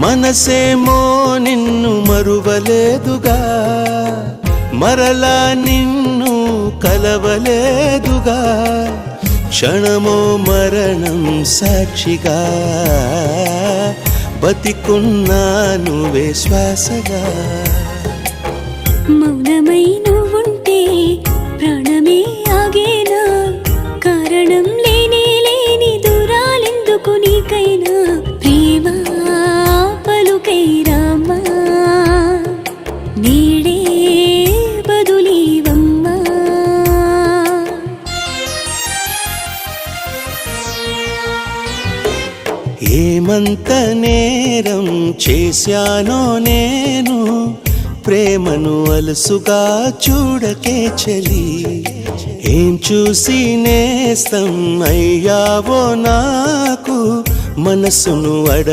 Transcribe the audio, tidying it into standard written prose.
మనసేమో నిన్ను మరువలేదుగా, మరలా నిన్ను కలవలేదుగా, క్షణమో మరణం సాక్షిగా బతికున్నాను శ్వాసగా. మౌనమై నువ్వుంటే ప్రాణమే ఆగేనా, కారణం లేని లేని దూరాలెందుకు నీకైనా, ప్రేమ పలుకై రామ్మా నీడే బదులీవమ్మా. ఏమంత నేరం చేశానో నేను, ప్రేమను అలసుగా చూడకే చలి, ఏం చూసి నేస్తం అయ్యావో నాకు మనసును అడగ.